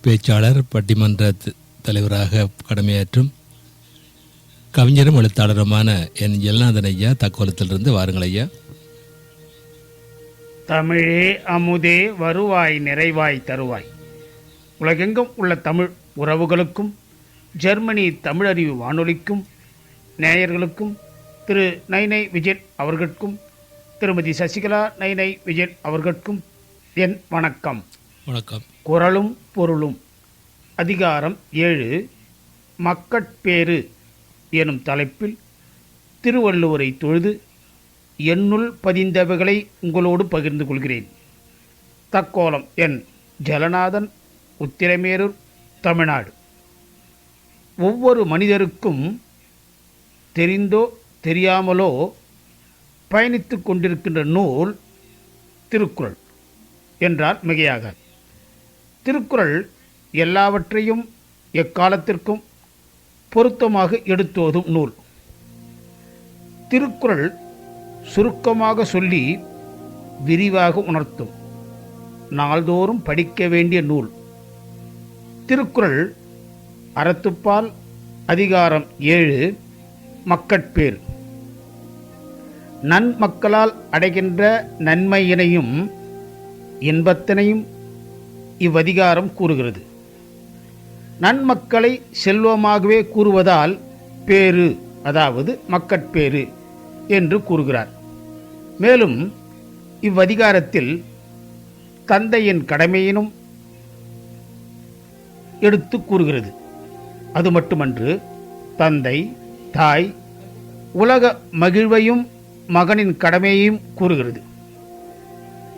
பேச்சாளர், பட்டிமன்ற தலைவராக கடமையாற்றும் கவிஞரும் எழுத்தாளருமான என் எல்நாதன் ஐயா தக்கோலத்திலிருந்து வாருங்கள் ஐயா. தமிழே அமுதே வருவாய் நிறைவாய் தருவாய். உலகெங்கும் உள்ள தமிழ் உறவுகளுக்கும் ஜெர்மனி தமிழறிவு வானொலிக்கும் நேயர்களுக்கும் திரு நைனை விஜயன் அவர்களுக்கும் திருமதி சசிகலா நைனை விஜயன் அவர்களுக்கும் என் வணக்கம். வணக்கம். குறளும் பொருளும் அதிகாரம் 7 மக்கட்பேறு எனும் தலைப்பில் திருவள்ளுவரை தொழுது என்னுள் பதிந்தவைகளை உங்களோடு பகிர்ந்து கொள்கிறேன். தக்கோலம் என் ஜலநாதன், உத்திரமேரூர், தமிழ்நாடு. ஒவ்வொரு மனிதருக்கும் தெரிந்தோ தெரியாமலோ பயணித்து கொண்டிருக்கின்ற நூல் திருக்குறள் என்றால் மிகையாக. திருக்குறள் எல்லாவற்றையும் எக்காலத்திற்கும் பொருத்தமாக எடுத்தோதும் நூல். திருக்குறள் சுருக்கமாக சொல்லி விரிவாக உணர்த்தும் நாள்தோறும் படிக்க வேண்டிய நூல். திருக்குறள் அறத்துப்பால் அதிகாரம் 7 மக்கட்பேறு. நன்மக்களால் அடைகின்ற நன்மையினையும் இன்பத்தினையும் இவ்வதிகாரம் கூறுகிறது. நன்மக்களை செல்வமாகவே கூறுவதால் பேறு, அதாவது மக்கட்பேறு என்று கூறுகிறார். மேலும் இவ்வதிகாரத்தில் தந்தையின் கடமையினும் எடுத்து கூறுகிறது. அது மட்டுமன்று, தந்தை, தாய், உலக மகிழ்வையும் மகனின் கடமையையும் கூறுகிறது.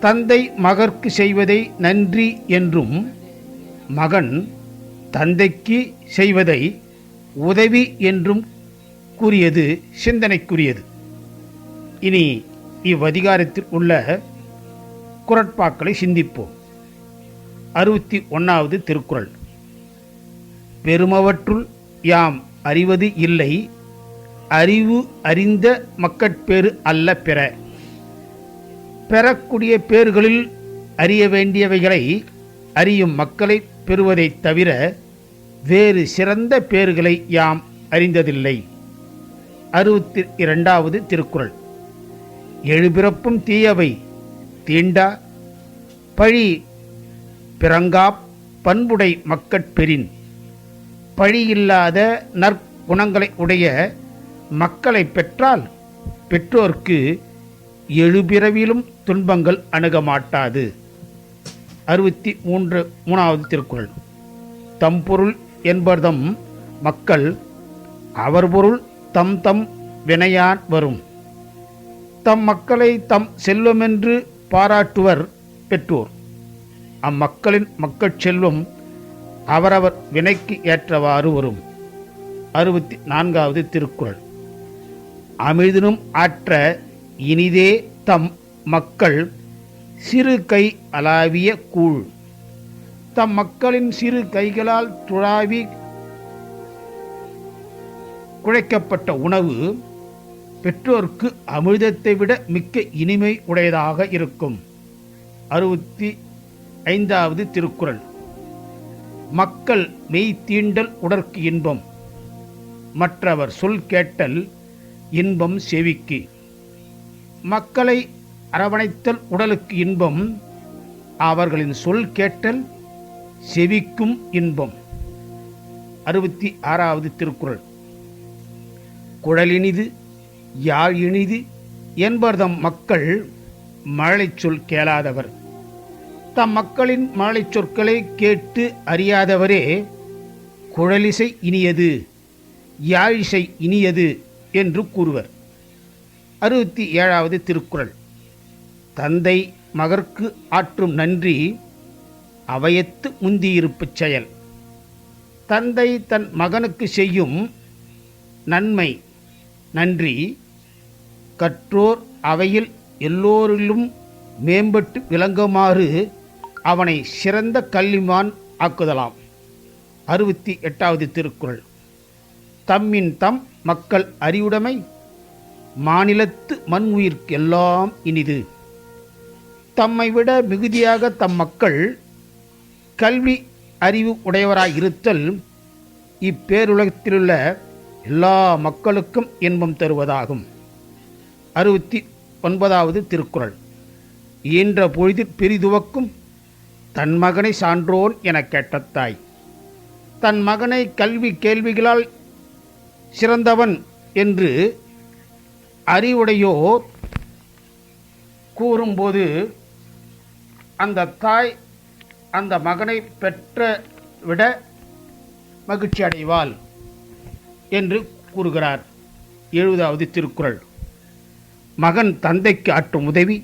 தந்தை மகற்கு செய்வதை நன்றி என்றும், மகன் தந்தைக்கு செய்வதை உதவி என்றும் கூறியது சிந்தனைக்குரியது. இனி இவ்வதிகாரத்தில் உள்ள குறட்பாக்களை சிந்திப்போம். 61வது திருக்குறள். பெருமவற்றுள் யாம் அறிவது இல்லை, அறிவு அறிந்த மக்கட்பேறு அல்ல பெற. பெறக்கூடிய பேறுகளில் அறிய வேண்டியவைகளை அறியும் மக்களை பெறுவதைத் தவிர வேறு சிறந்த பேறுகளை யாம் அறிந்ததில்லை. 62வது திருக்குறள். எழுபிறப்பும் தீயவை தீண்டா, பழி பிறங்காப் பண்புடை மக்கட்பெறின். பழியில்லாத நற்குணங்களை உடைய மக்களை பெற்றால் பெற்றோர்க்கு எழுபிறவிலும் துன்பங்கள் அணுகமாட்டாது. 63வது திருக்குறள். தம்பொருள் என்பர்தம் மக்கள் அவர் பொருள் தம் தம் வினையான் வரும். தம் மக்களை தம் செல்வமென்று பாராட்டுவர் பெற்றோர். அம்மக்களின் மக்கட் செல்வம் அவரவர் வினைக்கு ஏற்றவாறு வரும். 64வது திருக்குறள். அமிழ்தினும் ஆற்ற இனிதே தம் மக்கள் சிறு கை அளாவிய கூழ். தம் மக்களின் சிறு கைகளால் துழாவி குழைக்கப்பட்ட உணவு பெற்றோர்க்கு அமிர்தத்தை விட மிக்க இனிமை உடையதாக இருக்கும். 65வது திருக்குறள். மக்கள் மெய் தீண்டல் உடற்கு இன்பம், மற்றவர் சொல் கேட்டல் இன்பம் செவிக்கு. மக்களை அரவணைத்தல் உடலுக்கு இன்பம், அவர்களின் சொல் கேட்டல் செவிக்கும் இன்பம். 66வது திருக்குறள். குழலினிது யாழ் இனிது என்பர்தம் மக்கள் மழலை சொல் கேளாதவர். தம் மக்களின் மழலை சொற்களை கேட்டு அறியாதவரே குழலிசை இனியது, யாழிசை இனியது என்று கூறுவர். 67வது திருக்குறள். தந்தை மகற்கு ஆற்றும் நன்றி அவையத்து முந்தியிருப்புச் செயல். தந்தை தன் மகனுக்கு செய்யும் நன்மை நன்றி கற்றோர் அவையில் எல்லோரிலும் மேம்பட்டு விளங்குமாறு அவனை சிறந்த கல்விமான் ஆக்குதலாம். 68வது திருக்குறள். தம்மின் தம் மக்கள் அறிவுடைமை மாநிலத்து மண் உயிர்க்கெல்லாம் இனிது. தம்மை விட மிகுதியாக தம் மக்கள் கல்வி அறிவு உடையவராய் இருத்தல் இப்பேருலகத்திலுள்ள எல்லா மக்களுக்கும் இன்பம் தருவதாகும். 69வது திருக்குறள். ஈன்ற பொழுதிற் பெரிதுவக்கும் தன் மகனை சான்றோன் எனக் கேட்ட தாய். தன் மகனை கல்வி கேள்விகளால் சிறந்தவன் என்று அறிவுடையோர் கூறும்போது அந்த தாய் அந்த மகனை பெற்ற விட மகிழ்ச்சி அடைவாள் என்று கூறுகிறார். 70வது திருக்குறள். மகன் தந்தைக்கு ஆற்றும் உதவி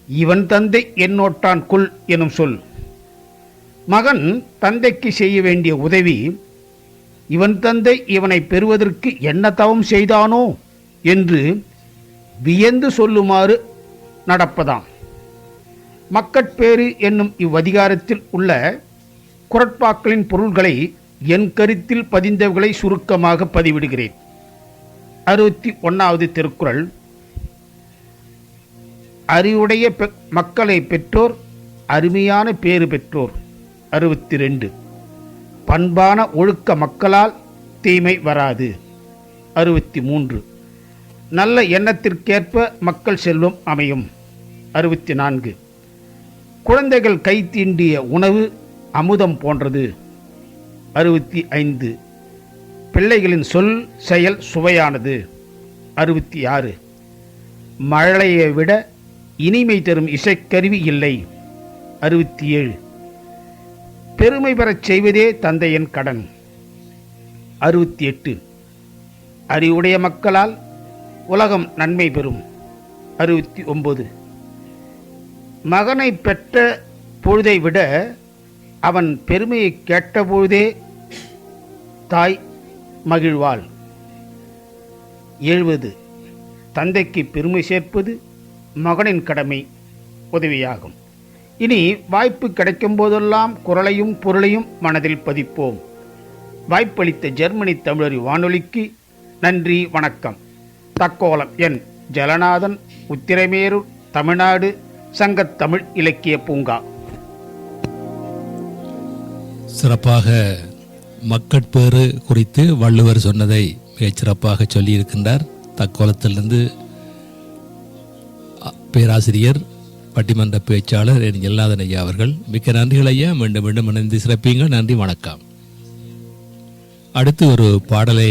இவன் தந்தை என்னோட்டான் கொள் எனும் சொல். மகன் தந்தைக்கு செய்ய வேண்டிய உதவி இவன் தந்தை இவனை பெறுவதற்கு என்ன தவம் செய்தானோ என்று வியந்து சொல்லுமாறு நடப்பதாம். மக்கட்பேறு என்னும் இவ்வதிகாரத்தில் உள்ள குறட்பாக்களின் பொருள்களை என் கருத்தில் பதிந்தவர்களை சுருக்கமாக பதிவிடுகிறேன். 61வது திருக்குறள். அறிவுடைய மக்களை பெற்றோர் அருமையான பேறு பெற்றோர். 62. பண்பான ஒழுக்க மக்களால் தீமை வராது. 63. நல்ல எண்ணத்திற்கேற்ப மக்கள் செல்வம் அமையும். 64. குழந்தைகள் கை தீண்டிய உணவு அமுதம் போன்றது. 65. பிள்ளைகளின் சொல் செயல் சுவையானது. 66. மழையை விட இனிமை தரும் இசைக்கருவி இல்லை. 67. பெருமை பெறச் செய்வதே தந்தையின் கடன். 68. அறிவுடைய மக்களால் உலகம் நன்மை பெறும். 69. மகனை பெற்ற பொழுதை விட அவன் பெருமையை கேட்டபொழுதே தாய் மகிழ்வாள். 70. தந்தைக்கு பெருமை சேர்ப்பது மகனின் கடமை உதவியாகும். இனி வாய்ப்பு கிடைக்கும் போதெல்லாம் குரலையும் பொருளையும் மனதில் பதிப்போம். வாய்ப்பளித்த ஜெர்மனி தமிழறி வானொலிக்கு நன்றி, வணக்கம். தக்கோலம் என் ஜலநாதன், உத்திரமேரூர், தமிழ்நாடு, சங்கத் தமிழ் இலக்கிய பூங்கா. சிறப்பாக மக்கட்பேறு குறித்து வள்ளுவர் சொன்னதை மிகச் சிறப்பாக சொல்லியிருக்கின்றார். தக்கோலத்திலிருந்து பேராசிரியர் பட்டிமன்ற பேச்சாளர் என் எல்லாதன் ஐயா அவர்கள். மிக்க நன்றிகள் ஐயா. மீண்டும் மீண்டும் இணைந்து சிறப்பீங்க. நன்றி, வணக்கம். அடுத்து ஒரு பாடலை